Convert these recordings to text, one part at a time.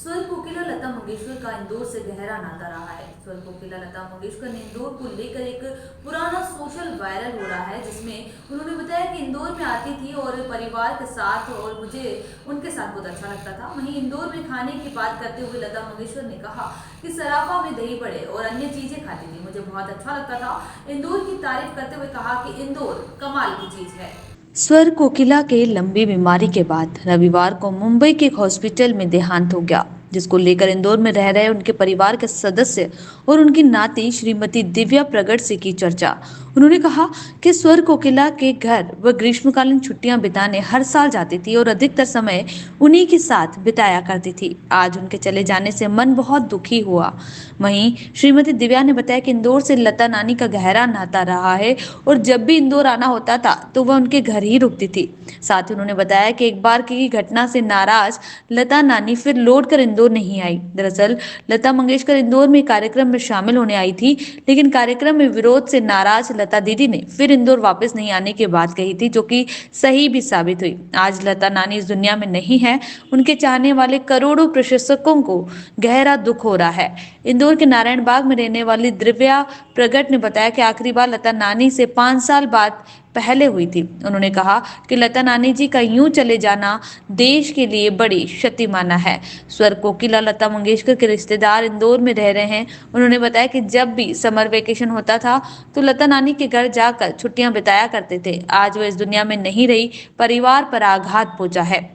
स्वर कोकिला लता मंगेशकर का इंदौर से गहरा नाता रहा है। स्वर कोकिला लता मंगेशकर ने इंदौर को लेकर एक पुराना सोशल वायरल हो रहा है, जिसमें उन्होंने बताया कि इंदौर में आती थी और परिवार के साथ, और मुझे उनके साथ बहुत अच्छा लगता था। वहीं इंदौर में खाने की बात करते हुए लता मंगेशकर ने कहा कि सराफा में दही बड़े और अन्य चीजें खाती थी, मुझे बहुत अच्छा लगता था। इंदौर की तारीफ करते हुए कहा कि इंदौर कमाल की चीज है। स्वर कोकिला के लंबी बीमारी के बाद रविवार को मुंबई के एक हॉस्पिटल में देहांत हो गया, जिसको लेकर इंदौर में रह रहे उनके परिवार के सदस्य और उनकी नाती श्रीमती दिव्या प्रगट से की चर्चा। उन्होंने कहा कि स्वर कोकिला के घर वह ग्रीष्मकालीन छुट्टियां बिताने हर साल जाती थी और अधिकतर समय उन्हीं के साथ बिताया करती थी। आज उनके चले जाने से मन बहुत दुखी हुआ। वहीं श्रीमती दिव्या ने बताया कि इंदौर से लता नानी का गहरा नाता रहा है और जब भी इंदौर आना होता था तो वह उनके घर ही रुकती थी। साथ ही उन्होंने बताया कि एक बार की घटना से नाराज लता नानी फिर लौट कर इंदौर नहीं आई। दरअसल लता मंगेशकर इंदौर में कार्यक्रम में शामिल होने आई थी, लेकिन कार्यक्रम में विरोध से नाराज लता दीदी ने फिर इंदौर वापस नहीं आने की बात कही थी, जो कि सही भी साबित हुई। आज लता नानी इस दुनिया में नहीं है। उनके चाहने वाले करोड़ों प्रशंसकों को गहरा दुख हो रहा है। इंदौर के नारायण बाग में रहने वाली दिव्या प्रगट ने बताया कि आखिरी बार लता नानी से 5 साल बाद पहले हुई थी। उन्होंने कहा कि लता नानी जी का यूं चले जाना देश के लिए बड़ी क्षति माना है। स्वर कोकिला लता मंगेशकर के रिश्तेदार इंदौर में रह रहे हैं। उन्होंने बताया कि जब भी समर वेकेशन होता था तो लता नानी के घर जाकर छुट्टियां बिताया करते थे। आज वो इस दुनिया में नहीं रही, परिवार पर आघात पहुंचा है।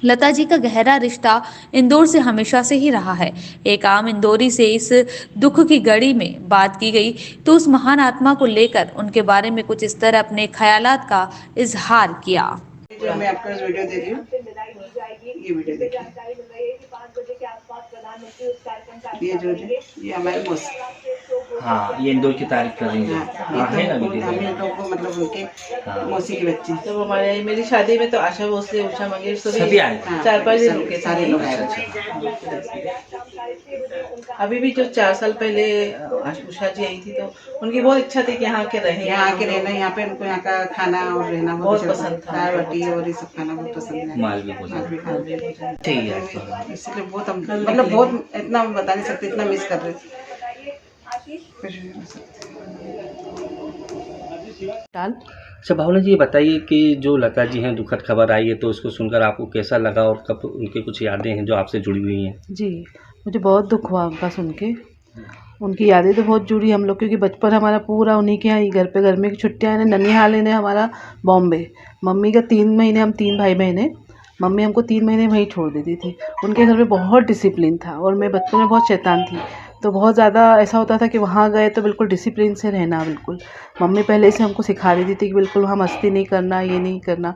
लता जी का गहरा रिश्ता इंदौर से हमेशा से ही रहा है। एक आम इंदौरी से इस दुख की घड़ी में बात की गई तो उस महान आत्मा को लेकर उनके बारे में कुछ इस तरह अपने ख्यालात का इजहार किया। जो मैं आपको वीडियो दे रही हूँ, ये वीडियो देखिए। ये जो है ये हमारे मौसी। हाँ, ये इंदौर की तारीफ कर रही है। हाँ, है ना वीडियो हम में। लोग को मतलब उनके हाँ। मौसी की बच्ची। तो हमारे मेरी शादी में तो आशा भोसले, उषा मंगेशकर सभी आए थे। हाँ, 4-5 दिन रुके सारे लोग आए। अच्छा। अभी भी जो 4 साल पहले उषा जी आई थी तो उनकी बहुत इच्छा थी कि यहाँ के रहे, यहाँ आके रहना, यहाँ पे उनको यहाँ का खाना और रहना बहुत पसंद था। दाल बाटी और ये सब खाना बहुत पसंद है। माल भी भोजन। ठीक है। इसलिए बहुत हम मतलब बहुत इतना बता नहीं सकते, इतना मिस कर रहे थे। अच्छा भावना जी, ये बताइए कि जो लता जी हैं, दुखद खबर आई है तो उसको सुनकर आपको कैसा लगा और कब उनकी कुछ यादें हैं जो आपसे जुड़ी हुई हैं? जी, मुझे बहुत दुख हुआ उनका सुन के। उनकी यादें तो बहुत जुड़ी हम लोग, क्योंकि बचपन हमारा पूरा उन्हीं के यहाँ ही घर पे, गर्मी की छुट्टियाँ ने ननिहाल ने हमारा बॉम्बे। मम्मी का 3 महीने, हम 3 भाई बहन हैं, मम्मी हमको 3 महीने वहीं छोड़ देती थी। उनके घर में बहुत डिसिप्लिन था और मैं बचपन में बहुत शैतान थी, तो बहुत ज़्यादा ऐसा होता था कि वहाँ गए तो बिल्कुल डिसिप्लिन से रहना। बिल्कुल मम्मी पहले से हमको सिखा रही थी कि बिल्कुल वहाँ मस्ती नहीं करना, ये नहीं करना।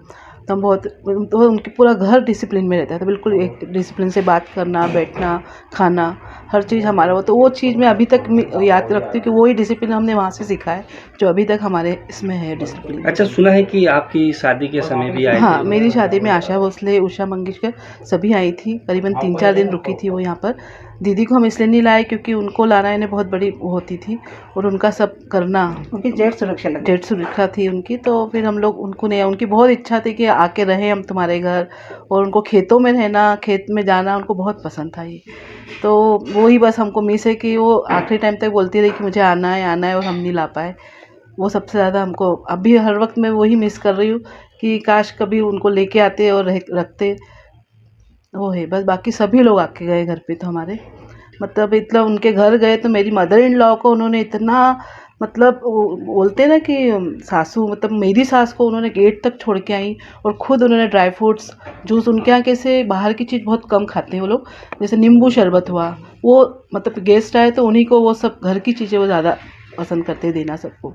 तो हम बहुत, तो उनके पूरा घर डिसिप्लिन में रहता था, बिल्कुल एक डिसिप्लिन से बात करना, बैठना, खाना, हर चीज़ हमारा वो। तो वो चीज़ मैं अभी तक याद रखती हूँ कि वही डिसिप्लिन हमने वहाँ से सीखा है जो अभी तक हमारे इसमें है डिसिप्लिन। अच्छा, सुना है कि आपकी शादी के समय भी आए हाँ, थे। मेरी शादी में आशा भोसले, उषा मंगेशकर सभी आई थी। करीबन 3-4 दिन रुकी थी वो यहाँ पर। दीदी को हम इसलिए नहीं लाए क्योंकि उनको लाना इन्हें बहुत बड़ी होती थी और उनका सब करना, उनकी जेठ सुरक्षा थी उनकी। तो फिर हम लोग उनको नहीं, उनकी बहुत इच्छा थी कि आके रहें हम तुम्हारे घर, और उनको खेतों में रहना, खेत में जाना उनको बहुत पसंद था ये। तो वही बस हमको मिस है कि वो आखिरी टाइम तक बोलती रही कि मुझे आना है और हम नहीं ला पाए। वो सबसे ज़्यादा हमको अभी हर वक्त मैं वही मिस कर रही हूँ कि काश कभी उनको लेके आते और रखते। वो है बस, बाकी सभी लोग आके गए घर पे। तो हमारे मतलब इतना उनके घर गए तो मेरी मदर इन लॉ को उन्होंने इतना, मतलब बोलते ना कि सासू, मतलब मेरी सास को उन्होंने गेट तक छोड़ के आई और ख़ुद उन्होंने ड्राई फ्रूट्स, जूस, उनके यहाँ कैसे बाहर की चीज़ बहुत कम खाते हैं वो लोग, जैसे नींबू शरबत हुआ, वो मतलब गेस्ट आए तो उन्हीं को वो सब घर की चीज़ें वो ज़्यादा पसंद करते देना सबको।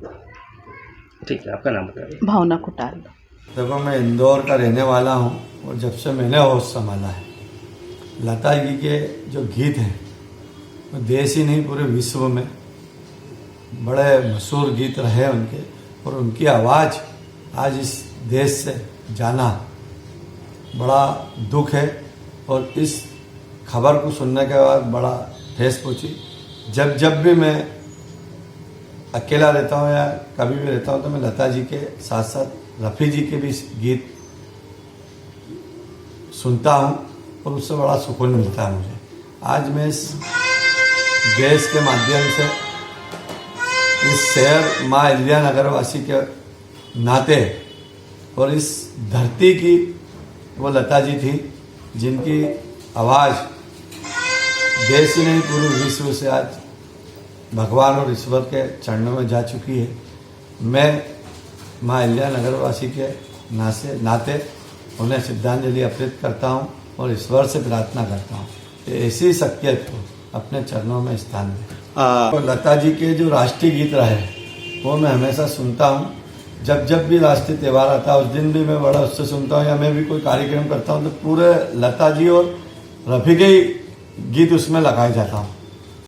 ठीक है, आपका नाम बताइए। भावना कुटाल। देखो, मैं इंदौर का रहने वाला हूँ और जब से मैंने होश संभाला है, लता जी के जो गीत हैं वो देश ही नहीं पूरे विश्व में बड़े मशहूर गीत रहे उनके, और उनकी आवाज़ आज इस देश से जाना बड़ा दुख है। और इस खबर को सुनने के बाद बड़ा ठेस पहुंची। जब भी मैं अकेला रहता हूँ या कभी भी रहता हूँ तो मैं लता जी के साथ साथ रफ़ी जी के भी गीत सुनता हूँ और उससे बड़ा सुकून मिलता है मुझे। आज मैं इस देश के माध्यम से इस शहर माँ अहिल्या नगर वासी के नाते और इस धरती की वो लता जी थी जिनकी आवाज़ देश ही नहीं पूरे विश्व से आज भगवान और ईश्वर के चरणों में जा चुकी है। मैं माँ अहिल्या नगर वासी के नाते उन्हें श्रद्धांजलि अर्पित करता हूँ और ईश्वर से प्रार्थना करता हूँ कि ऐसी शख्सियत को अपने चरणों में स्थान दें। तो लता जी के जो राष्ट्रीय गीत रहे वो मैं हमेशा सुनता हूँ। जब भी राष्ट्रीय त्यौहार आता है उस दिन भी मैं बड़ा उससे सुनता हूँ, या मैं भी कोई कार्यक्रम करता हूँ तो पूरे लता जी और रफ़ी के गीत उसमें लगाए जाता हूँ।